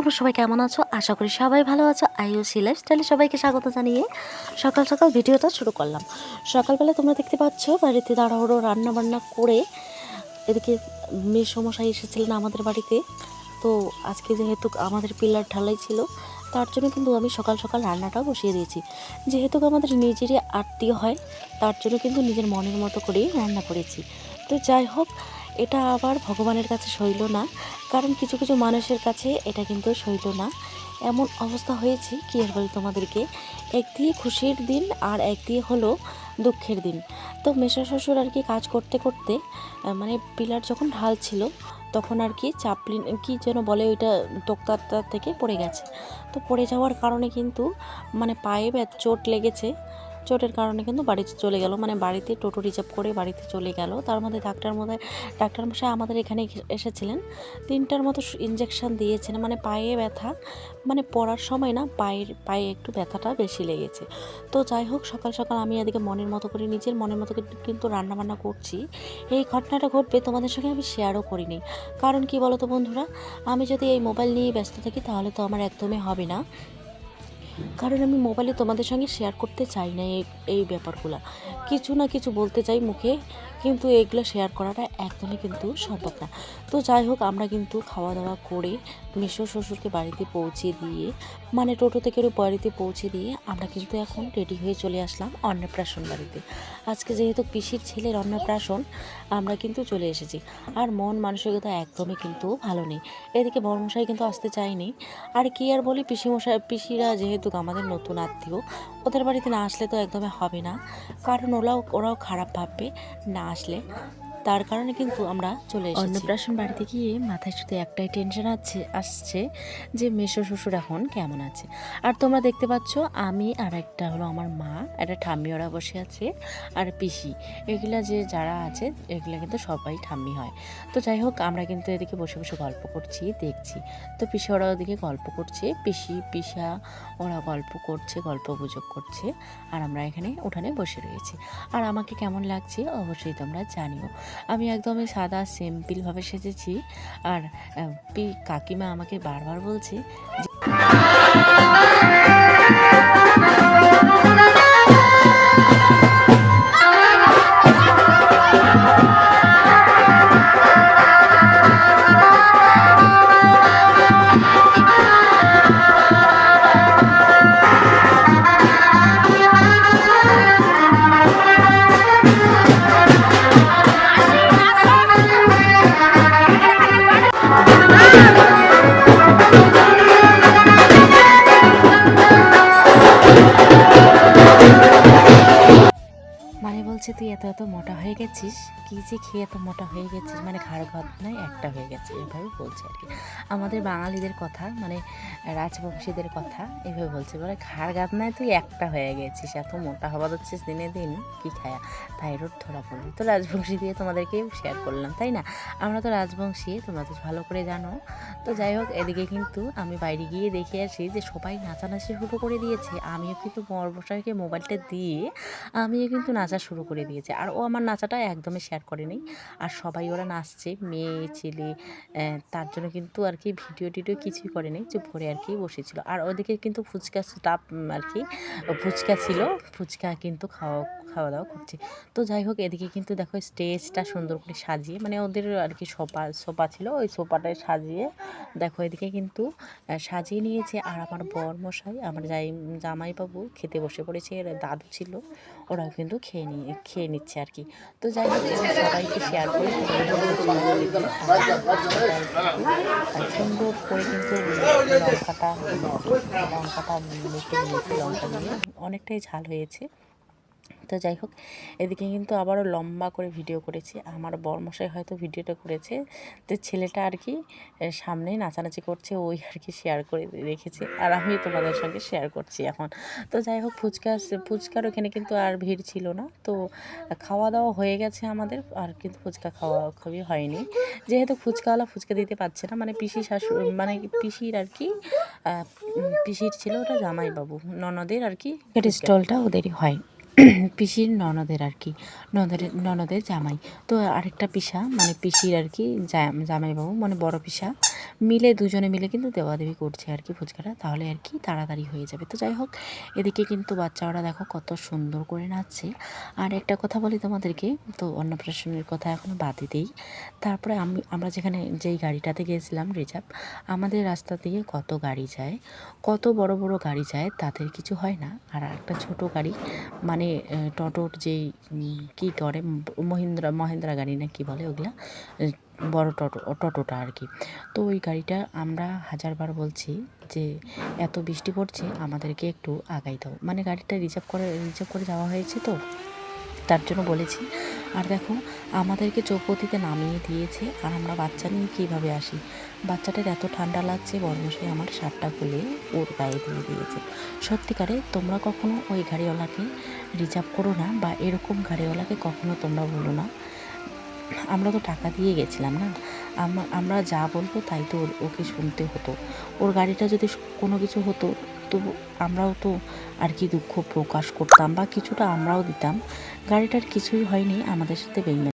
তোমরা সবাই কেমন আছো? আশা করি সবাই ভালো আছো। আইওসি লাইফস্টাইলে সবাইকে স্বাগত জানিয়ে সকাল সকাল ভিডিওটা শুরু করলাম। সকালবেলা তোমরা দেখতে পাচ্ছ বাড়িতে তাড়াহুড়ো রান্না বান্না করে এদিকে মেসোমশাই এসেছিলেন আমাদের বাড়িতে। তো আজকে যেহেতু আমাদের পিলার ঢালাই ছিল, তার জন্য কিন্তু আমি সকাল সকাল রান্নাটাও বসিয়ে দিয়েছি। যেহেতু আমাদের নিজেরই আত্মীয় হয়, তার জন্য কিন্তু নিজের মনের মতো করেই রান্না করেছি। তো যাই হোক, এটা আবার ভগবানের কাছে সইল না, কারণ কিছু কিছু মানুষের কাছে এটা কিন্তু সইল না। এমন অবস্থা হয়েছে কি আর বলি তোমাদেরকে, একদিকে খুশির দিন আর একদিকে হলো দুঃখের দিন। তো মেসো শ্বশুর আর কি কাজ করতে করতে মানে পিলার যখন ঢাল ছিল তখন আর কি চাপলিন কি যেন বলে ওইটা তোক্তাটা থেকে পড়ে গেছে। তো পড়ে যাওয়ার কারণে কিন্তু মানে পায়ে চোট লেগেছে। চোটের কারণে কিন্তু বাড়িতে চলে গেল, মানে বাড়িতে টোটো রিজার্ভ করে বাড়িতে চলে গেল। তার মধ্যে ডাক্তারমশাই আমাদের এখানে এসেছিলেন, 3টার মতো ইঞ্জেকশন দিয়েছেন। মানে পায়ে ব্যথা, মানে পড়ার সময় না পায়ে একটু ব্যথাটা বেশি লেগেছে। তো যাই হোক, সকাল সকাল আমি এদিকে মনের মতো করে নিজের মনের মতো কিন্তু রান্নাবান্না করছি। এই ঘটনাটা ঘটবে তোমাদের সঙ্গে আমি শেয়ারও করিনি, কারণ কি বলো তো বন্ধুরা, আমি যদি এই মোবাইল নিয়ে ব্যস্ত থাকি তাহলে তো আমার একদমই হবে না। কারণ আমি মোবাইলে তোমাদের সঙ্গে শেয়ার করতে চাই না এই ব্যাপারগুলো, কিছু না কিছু বলতে চাই মুখে, কিন্তু এইগুলো শেয়ার করাটা একদমই কিন্তু সম্ভব না। তো যাই হোক, আমরা কিন্তু খাওয়া দাওয়া করে মেসো শ্বশুরকে বাড়িতে পৌঁছে দিয়ে, মানে টোটো থেকে বাড়িতে পৌঁছে দিয়ে আমরা কিন্তু এখন রেডি হয়ে চলে আসলাম অন্নপ্রাশন বাড়িতে। আজকে যেহেতু পিসির ছেলের অন্নপ্রাশন, আমরা কিন্তু চলে এসেছি। আর মন মানসিকতা একদমই কিন্তু ভালো নেই। এদিকে বড়মশাই কিন্তু আসতে চায়নি। আর কি আর বলি, পিসিরা যেহেতু আমাদের নতুন আত্মীয়, ওদের বাড়িতে না আসলে তো একদমই হবে না, কারণ ওরাও খারাপ ভাববে না আসলে। তার কারণে কিন্তু আমরা চলে এসেছি। অন্নপ্রাশন বাড়িতে গিয়ে মাথায় শুধু একটাই টেনশন আসছে যে মেসো শ্বশুর এখন কেমন আছে। আর তোমরা দেখতে পাচ্ছ আমি আর একটা হলো আমার মা, একটা ঠাম্মি ওরা বসে আছে, আর পিসি, এগুলা যে যারা আছে এগুলা কিন্তু সবাই ঠাম্মি হয়। তো যাই হোক, আমরা কিন্তু এদিকে বসে বসে গল্প করছি, দেখছি। তো পিসি ওরা ওদিকে গল্প করছে, পিসা ওরা গল্প করছে, গল্প গুজব করছে, আর আমরা এখানে উঠানে বসে রয়েছি। আর আমাকে কেমন লাগছে অবশ্যই তোমরা জানিও। আমি একদমই সাদা সিম্পলভাবে সেজেছি। আর কাকিমা আমাকে বারবার বলছে বলছে তুই এত এত মোটা হয়ে গেছিস, কী যে খেয়ে এত মোটা হয়ে গেছিস, মানে ঘাড় গদনায় একটা হয়ে গেছে, এভাবে বলছে আর কি। আমাদের বাঙালিদের কথা, মানে রাজবংশীদের কথা এভাবে বলছে, বলে ঘাড় গাদনায় তুই একটা হয়ে গেছিস, এত মোটা হওয়া হচ্ছিস দিনে দিন, কী খায়া থাইরয়েড ধরা পড়বি। তো রাজবংশী দিয়ে তোমাদেরকে শেয়ার করলাম, তাই না? আমরা তো রাজবংশী, তোমরা তো ভালো করে জানো। তো যাই হোক, এদিকে কিন্তু আমি বাইরে গিয়ে দেখে আসি যে সবাই নাচানাচি শুরু করে দিয়েছে। আমিও কিন্তু বর্মশাইকে মোবাইলটা দিয়ে আমিও কিন্তু নাচা শুরু করে দিয়েছে। আর ও আমার নাচাটা একদমই শেয়ার করেনি। আর সবাই ওরা নাচছে, মেয়ে ছেলে, তার জন্য কিন্তু আর কি ভিডিও টিডিও কিছুই করেনি, চুপ করে আর কি বসেছিল। আর ওদিকে কিন্তু ফুচকা স্টাফ আর কি ফুচকা ছিল, ফুচকা কিন্তু খাওয়া দাওয়া করছে। তো যাই হোক, এদিকে কিন্তু দেখো স্টেজটা সুন্দর করে সাজিয়ে, মানে ওদের আর কি সোফা ছিল, ওই সোফাটায় সাজিয়ে দেখো এদিকে কিন্তু সাজিয়ে নিয়েছে। আর আমার বরমশাই, আমার জামাইবাবু খেতে বসে পড়েছে, এর দাদু ছিল, ওরাও কিন্তু খেয়ে নিচ্ছে আর কি। তো যাই হোক, সবাইকে শেয়ার করে সুন্দর করে কিন্তু লঙ্কাটা মেখে নিয়েছি, লঙ্কা দিয়ে অনেকটাই ঝাল হয়েছে। তো যাই হোক, এদিকে কিন্তু আবারও লম্বা করে ভিডিও করেছি। আমার বরমশাই হয়তো ভিডিওটা করেছে, তো ছেলেটা আর কি সামনে নাচানাচি করছে, ওই আর কি শেয়ার করে রেখেছে, আর আমি তোমাদের সঙ্গে শেয়ার করছি এখন। তো যাই হোক, ফুচকার ওখানে কিন্তু আর ভিড় ছিল না। তো খাওয়া দাওয়া হয়ে গেছে আমাদের, আর কিন্তু ফুচকা খাওয়াই হয়নি, যেহেতু ফুচকাওয়ালা ফুচকা দিতে পারছে না। মানে মানে পিসির আর কি পিসির ছিল ওটা জামাইবাবু, ননদের আর কি স্টলটা ওদেরই হয়। পিসির ননদের আর কি, ননদের জামাই। তো আরেকটা পিসা মানে পিসির আর কি জামাইবাবু মানে বড় পিসা মিলে দুজনে মিলে কিন্তু দেওয়াদেবী করছে আর কি ফুচকাটা, তাহলে আর কি তাড়াতাড়ি হয়ে যাবে। তো যাই হোক, এদিকে কিন্তু বাচ্চারা দেখো কত সুন্দর করে নাচছে। আর একটা কথা বলি তোমাদেরকে, তো অন্নপ্রাশনের কথা এখনও বাদই দেই। তারপরে আমরা যেই গাড়িটাতে গিয়েছিলাম রিজার্ভ, আমাদের রাস্তা দিয়ে কত গাড়ি যায়, কত বড় বড় গাড়ি যায়, তাদের কিছু হয় না। আর একটা ছোট গাড়ি মানে টোটোর যেই কী করে মহেন্দ্রা গাড়ি না কি বলে ওগুলা, বড় টোটোটা আর কি। তো ওই গাড়িটা আমরা হাজারবার বলছি যে এত বৃষ্টি পড়ছে আমাদেরকে একটু আগাই দাও, মানে গাড়িটা রিজার্ভ করে যাওয়া হয়েছে তো তার জন্য বলেছি। আর দেখো আমাদেরকে চৌপতিতে নামিয়ে দিয়েছে, আর আমরা বাচ্চা নিয়ে কীভাবে আসি। বাচ্চাটার এত ঠান্ডা লাগছে, বর্মশাই আমার শার্টটা খুলে ওর গায়ে দিয়ে দিয়েছে। সত্যিকারে তোমরা কখনো ওই গাড়িওয়ালাকে রিজার্ভ করো না, বা এরকম গাড়িওয়ালাকে কখনো তোমরা বলো না। আমরা তো টাকা দিয়ে গেছিলাম না, আমরা যা বলবো তাই তো ওকে শুনতে হতো। ওর গাড়িটা যদি কোনো কিছু হতো তো আমরাও তো আর কি দুঃখ প্রকাশ করতাম, বা কিছুটা আমরাও দিতাম। গাড়িটার কিছুই হয়নি, আমাদের সাথে বেইমানি